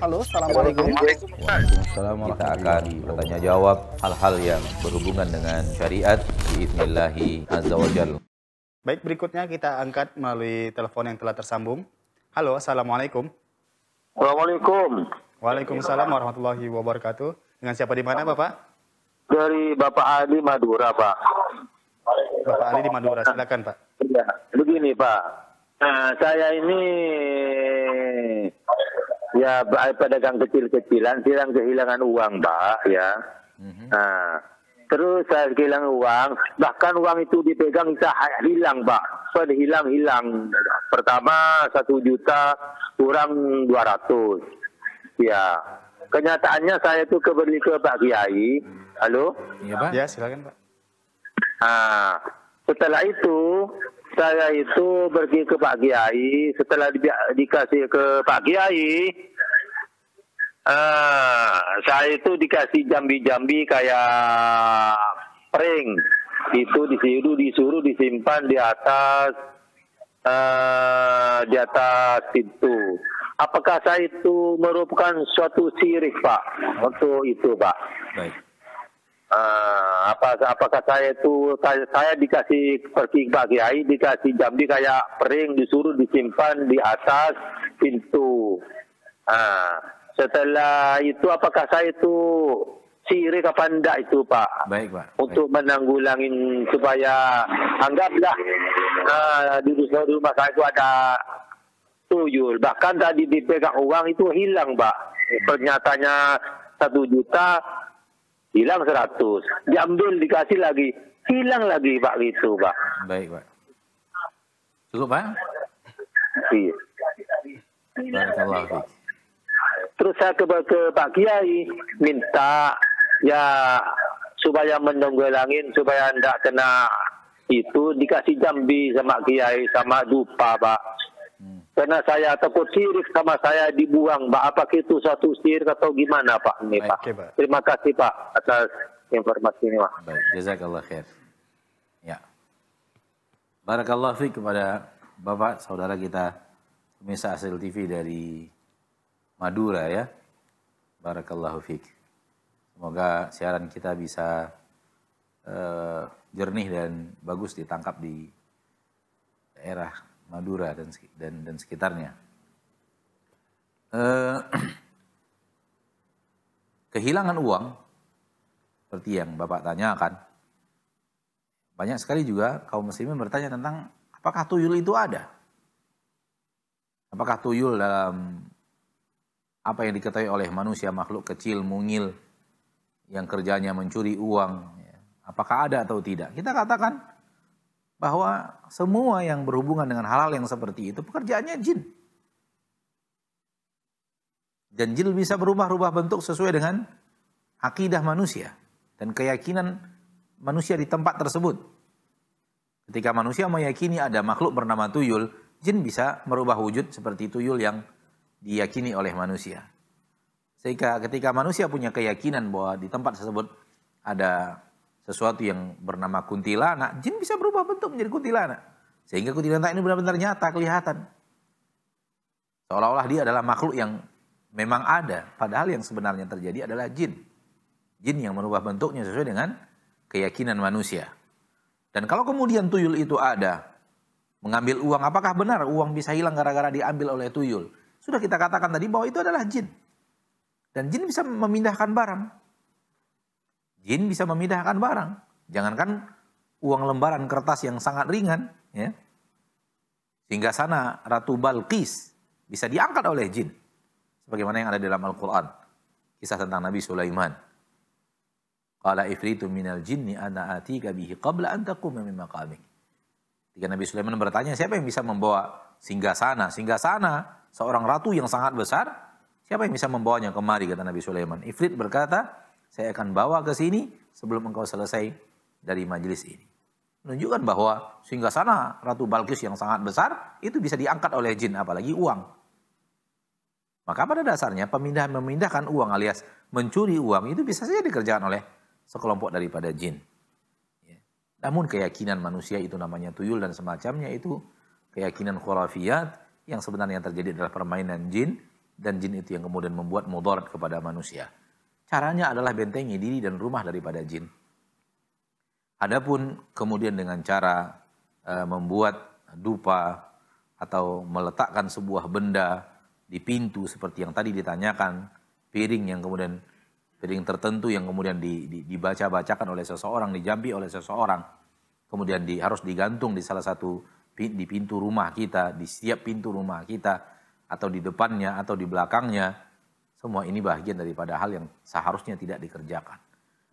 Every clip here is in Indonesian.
Halo, Assalamualaikum. Waalaikumsalam kita akan bertanya jawab hal-hal yang berhubungan dengan syariat biiznillahi azza wa jalla. Baik, berikutnya kita angkat melalui telepon yang telah tersambung. Halo, Assalamualaikum. Assalamualaikum. Waalaikumsalam warahmatullahi wabarakatuh. Dengan siapa di mana, Bapak? Dari Bapak Ali Madura, Pak. Bapak Ali di Madura, silakan, Pak. Ya, begini, Pak. Nah, saya ini ya pedagang kecil-kecilan, kehilangan uang, Pak, ya. Nah, terus saya kehilangan uang, bahkan uang itu dipegang bisa hilang, Pak. Sudah hilang. Pertama 1 juta kurang 200. Ya. Kenyataannya saya itu kembali ke Pak Kiai. Halo? Iya, Pak? Ya, silakan, Pak. Nah, setelah itu saya itu pergi ke Pak Kiai. Setelah dikasih ke Pak Kiai, saya itu dikasih jambi-jambi kayak pring. Itu disuruh disimpan di atas pintu. Apakah saya itu merupakan suatu syirik, Pak? Untuk itu, Pak. Baik. Apakah saya itu saya dikasih pergi Pak Kiai, dikasih jambi kayak pring, disuruh disimpan di atas pintu. Setelah itu apakah saya itu syirik apa enggak itu, Pak? Baik, Pak. Untuk menanggulangin supaya anggaplah di rumah saya itu ada tuyul. Bahkan tadi dipegang uang itu hilang, Pak. Ternyatanya 1 juta hilang 100. Diambil dikasih lagi, hilang lagi, Pak, gitu, Pak. Baik, Pak. Cukup, Pak? Iya. Barakallahu fiik. Terus saya ke Pak Kiai minta ya supaya menonggolangin supaya enggak kena itu, dikasih jambi sama Kiai sama dupa, Pak. Karena saya takut syirik sama saya dibuang, Pak. Apakah itu satu syirik atau gimana, Pak? Ini, Pak. Oke, Pak. Terima kasih, Pak, atas informasi ini, Pak. Baik, jazakallah khair. Ya. Barakallahu fiik kepada Bapak, saudara kita pemirsa Hasil TV dari Madura, ya. Barakallahu fiik. Semoga siaran kita bisa jernih dan bagus ditangkap di daerah Madura dan sekitarnya. Kehilangan uang, seperti yang Bapak tanyakan, banyak sekali juga kaum muslimin bertanya tentang apakah tuyul itu ada? Apakah tuyul dalam apa yang diketahui oleh manusia, makhluk kecil, mungil, yang kerjanya mencuri uang, apakah ada atau tidak? Kita katakan bahwa semua yang berhubungan dengan hal-hal yang seperti itu pekerjaannya jin. Dan jin bisa berubah-ubah bentuk sesuai dengan akidah manusia dan keyakinan manusia di tempat tersebut. Ketika manusia meyakini ada makhluk bernama tuyul, jin bisa merubah wujud seperti tuyul yang diyakini oleh manusia. Sehingga ketika manusia punya keyakinan bahwa di tempat tersebut ada sesuatu yang bernama kuntilanak, jin bisa berubah bentuk menjadi kuntilanak. Sehingga kuntilanak ini benar-benar nyata, kelihatan. Seolah-olah dia adalah makhluk yang memang ada, padahal yang sebenarnya terjadi adalah jin. Jin yang merubah bentuknya sesuai dengan keyakinan manusia. Dan kalau kemudian tuyul itu ada, mengambil uang, apakah benar uang bisa hilang gara-gara diambil oleh tuyul? Sudah kita katakan tadi bahwa itu adalah jin. Dan jin bisa memindahkan barang. Jin bisa memindahkan barang. Jangankan uang lembaran kertas yang sangat ringan, ya. Sehingga sana Ratu Balqis bisa diangkat oleh jin. Sebagaimana yang ada dalam Al-Quran. Kisah tentang Nabi Sulaiman. Qala ifritu minal jinni ana atika bihi qabla an taquma min maqamik. Ketika Nabi Sulaiman bertanya, siapa yang bisa membawa singgasana? Singgasana, seorang ratu yang sangat besar, siapa yang bisa membawanya kemari, kata Nabi Sulaiman. Ifrit berkata, saya akan bawa ke sini sebelum engkau selesai dari majelis ini. Menunjukkan bahwa singgasana Ratu Balqis yang sangat besar itu bisa diangkat oleh jin, apalagi uang. Maka pada dasarnya memindahkan uang alias mencuri uang itu bisa saja dikerjakan oleh sekelompok daripada jin. Namun keyakinan manusia itu namanya tuyul dan semacamnya itu keyakinan khurafiyat yang sebenarnya terjadi adalah permainan jin dan jin itu yang kemudian membuat mudarat kepada manusia. Caranya adalah bentengi diri dan rumah daripada jin. Adapun kemudian dengan cara membuat dupa atau meletakkan sebuah benda di pintu seperti yang tadi ditanyakan, piring yang kemudian piring tertentu yang kemudian dibaca-bacakan oleh seseorang, dijampi oleh seseorang, kemudian harus digantung di salah satu di pintu rumah kita, di setiap pintu rumah kita, atau di depannya atau di belakangnya, semua ini bagian daripada hal yang seharusnya tidak dikerjakan.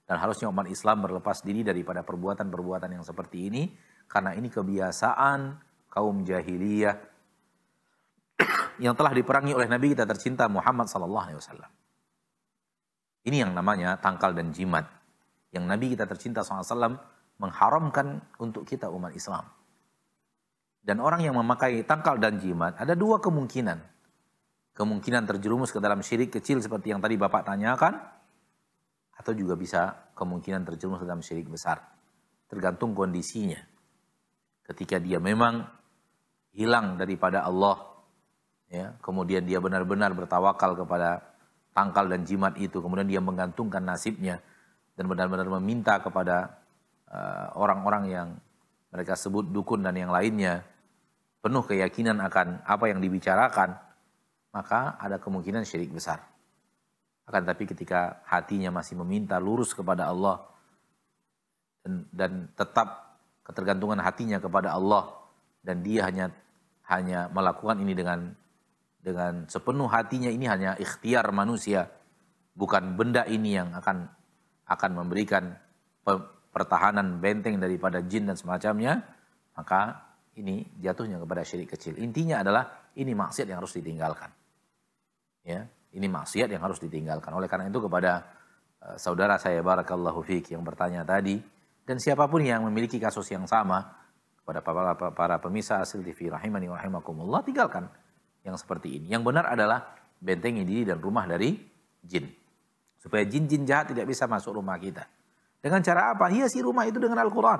Dan harusnya umat Islam berlepas diri daripada perbuatan-perbuatan yang seperti ini, karena ini kebiasaan kaum jahiliyah yang telah diperangi oleh Nabi kita tercinta Muhammad SAW. Ini yang namanya tangkal dan jimat, yang Nabi kita tercinta SAW mengharamkan untuk kita umat Islam. Dan orang yang memakai tangkal dan jimat ada dua kemungkinan. Kemungkinan terjerumus ke dalam syirik kecil seperti yang tadi Bapak tanyakan, atau juga bisa kemungkinan terjerumus ke dalam syirik besar. Tergantung kondisinya. Ketika dia memang hilang daripada Allah, ya, kemudian dia benar-benar bertawakal kepada tangkal dan jimat itu, kemudian dia menggantungkan nasibnya dan benar-benar meminta kepada orang-orang yang mereka sebut dukun dan yang lainnya, penuh keyakinan akan apa yang dibicarakan, maka ada kemungkinan syirik besar. Akan tapi ketika hatinya masih meminta lurus kepada Allah dan tetap ketergantungan hatinya kepada Allah, dan dia hanya melakukan ini dengan sepenuh hatinya, ini hanya ikhtiar manusia, bukan benda ini yang akan memberikan pertahanan benteng daripada jin dan semacamnya, maka ini jatuhnya kepada syirik kecil. Intinya adalah ini maksiat yang harus ditinggalkan. Ya, ini maksiat yang harus ditinggalkan. Oleh karena itu kepada saudara saya barakallahu fiik yang bertanya tadi, dan siapapun yang memiliki kasus yang sama, kepada para pemirsa Asil TV rahimani wa rahimakumullah, tinggalkan yang seperti ini. Yang benar adalah bentengi diri dan rumah dari jin, supaya jin-jin jahat tidak bisa masuk rumah kita. Dengan cara apa? Hiasi rumah itu dengan Al-Quran.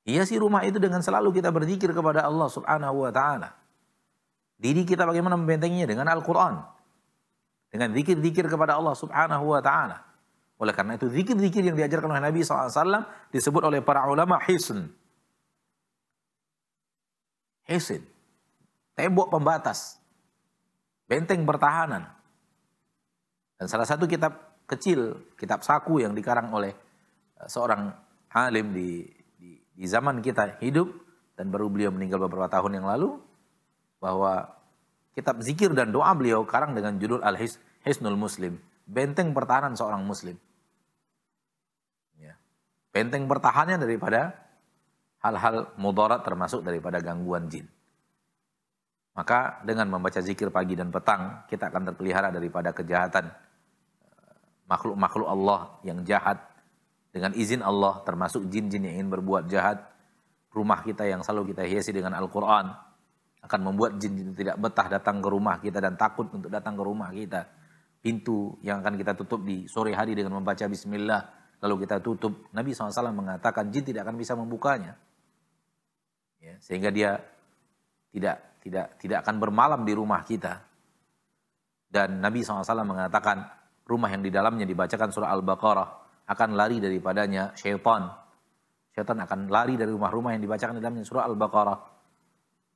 Hiasi rumah itu dengan selalu kita berzikir kepada Allah subhanahu wa ta'ala. Diri kita bagaimana membentenginya? Dengan Al-Quran. Dengan zikir-zikir kepada Allah subhanahu wa ta'ala. Oleh karena itu zikir-zikir yang diajarkan oleh Nabi SAW disebut oleh para ulama hisn. Hisn. Tembok pembatas. Benteng pertahanan. Dan salah satu kitab kecil, kitab saku yang dikarang oleh seorang alim di zaman kita hidup, dan baru beliau meninggal beberapa tahun yang lalu, bahwa kitab zikir dan doa beliau karang dengan judul Al-Hisnul Muslim, benteng pertahanan seorang muslim. Ya. Benteng pertahanannya daripada hal-hal mudarat termasuk daripada gangguan jin. Maka dengan membaca zikir pagi dan petang, kita akan terpelihara daripada kejahatan makhluk-makhluk Allah yang jahat dengan izin Allah, termasuk jin-jin yang ingin berbuat jahat. Rumah kita yang selalu kita hiasi dengan Al-Quran akan membuat jin tidak betah datang ke rumah kita dan takut untuk datang ke rumah kita. Pintu yang akan kita tutup di sore hari dengan membaca bismillah, lalu kita tutup, Nabi SAW mengatakan jin tidak akan bisa membukanya. Ya, sehingga dia tidak akan bermalam di rumah kita. Dan Nabi SAW mengatakan rumah yang di dalamnya dibacakan surah Al-Baqarah akan lari daripadanya syaitan. Syaitan akan lari dari rumah-rumah yang dibacakan di dalamnya surah Al-Baqarah.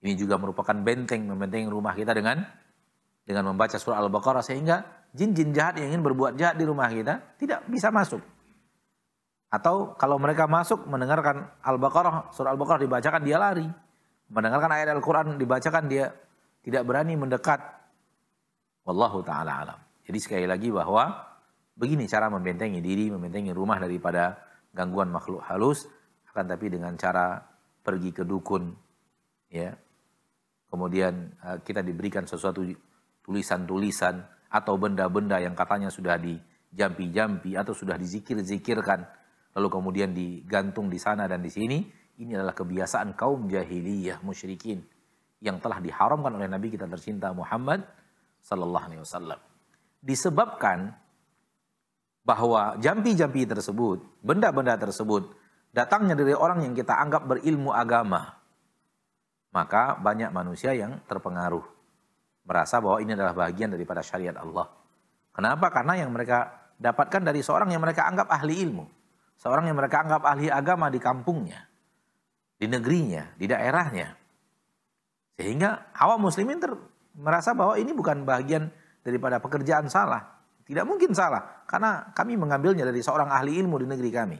Ini juga merupakan benteng, membentengi rumah kita dengan membaca surah Al-Baqarah, sehingga jin-jin jahat yang ingin berbuat jahat di rumah kita tidak bisa masuk. Atau kalau mereka masuk mendengarkan Al-Baqarah, surah Al-Baqarah dibacakan, dia lari. Mendengarkan ayat Al-Quran dibacakan, dia tidak berani mendekat. Wallahu ta'ala alam. Jadi sekali lagi bahwa begini cara membentengi diri, membentengi rumah daripada gangguan makhluk halus, akan tapi dengan cara pergi ke dukun, ya. Kemudian kita diberikan sesuatu tulisan-tulisan atau benda-benda yang katanya sudah dijampi-jampi atau sudah dizikir-zikirkan, lalu kemudian digantung di sana dan di sini. Ini adalah kebiasaan kaum jahiliyah musyrikin yang telah diharamkan oleh Nabi kita tercinta Muhammad sallallahu alaihi wasallam. Disebabkan bahwa jampi-jampi tersebut, benda-benda tersebut datangnya dari orang yang kita anggap berilmu agama, maka banyak manusia yang terpengaruh merasa bahwa ini adalah bagian daripada syariat Allah. Kenapa? Karena yang mereka dapatkan dari seorang yang mereka anggap ahli ilmu. Seorang yang mereka anggap ahli agama di kampungnya, di negerinya, di daerahnya. Sehingga awam muslimin merasa bahwa ini bukan bagian daripada pekerjaan salah. Tidak mungkin salah, karena kami mengambilnya dari seorang ahli ilmu di negeri kami.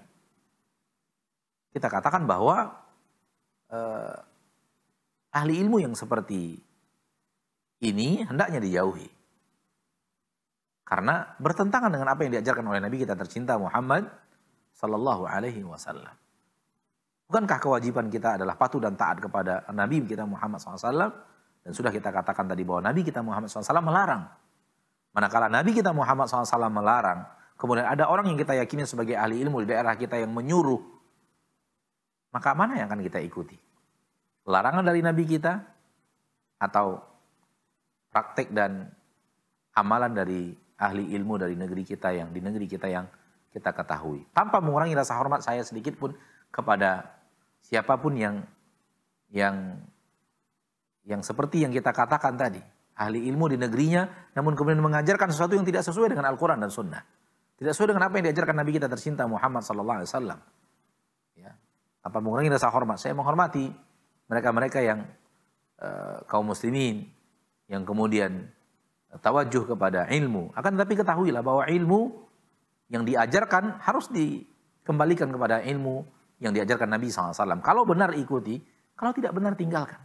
Kita katakan bahwa ahli ilmu yang seperti ini hendaknya dijauhi. Karena bertentangan dengan apa yang diajarkan oleh Nabi kita tercinta Muhammad sallallahu alaihi wasallam. Bukankah kewajiban kita adalah patuh dan taat kepada Nabi kita Muhammad SAW? Dan sudah kita katakan tadi bahwa Nabi kita Muhammad SAW melarang. Manakala Nabi kita Muhammad SAW melarang, kemudian ada orang yang kita yakini sebagai ahli ilmu di daerah kita yang menyuruh, maka mana yang akan kita ikuti? Larangan dari Nabi kita atau praktek dan amalan dari ahli ilmu dari negeri kita yang di negeri kita yang kita ketahui. Tanpa mengurangi rasa hormat saya sedikit pun kepada siapapun yang seperti yang kita katakan tadi, ahli ilmu di negerinya, namun kemudian mengajarkan sesuatu yang tidak sesuai dengan Al-Quran dan Sunnah. Tidak sesuai dengan apa yang diajarkan Nabi kita tercinta Muhammad SAW. Ya. Tanpa mengurangi rasa hormat. Saya menghormati mereka-mereka yang kaum muslimin, yang kemudian tawajuh kepada ilmu. Akan tetapi ketahuilah bahwa ilmu yang diajarkan harus dikembalikan kepada ilmu yang diajarkan Nabi SAW. Kalau benar ikuti, kalau tidak benar tinggalkan.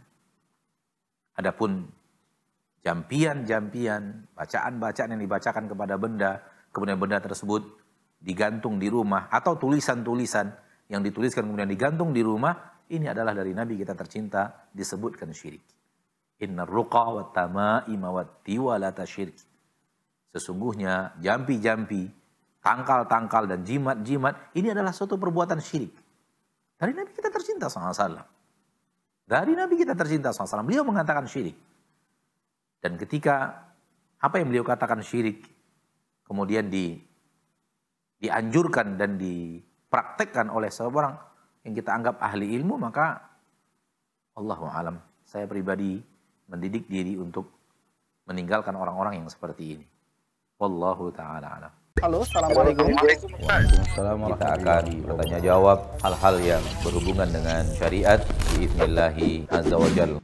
Adapun jampian-jampian, bacaan-bacaan yang dibacakan kepada benda, kemudian benda tersebut digantung di rumah, atau tulisan-tulisan yang dituliskan kemudian digantung di rumah, ini adalah dari Nabi kita tercinta, disebutkan syirik. Innar ruqa wa tamaima wa tiwalata syirik. Sesungguhnya jampi-jampi, tangkal-tangkal dan jimat-jimat, ini adalah suatu perbuatan syirik. Dari Nabi kita tercinta SAW. Dari Nabi kita tercinta SAW, beliau mengatakan syirik. Dan ketika apa yang beliau katakan syirik kemudian dianjurkan dan dipraktekkan oleh seorang yang kita anggap ahli ilmu, maka Allahu a'lam, saya pribadi mendidik diri untuk meninggalkan orang-orang yang seperti ini. Wallahu ta'ala a'lam. Halo, assalamualaikum. Waalaikumsalam. Kita akan bertanya jawab hal-hal yang berhubungan dengan syariat biiznillah azza wa jalla.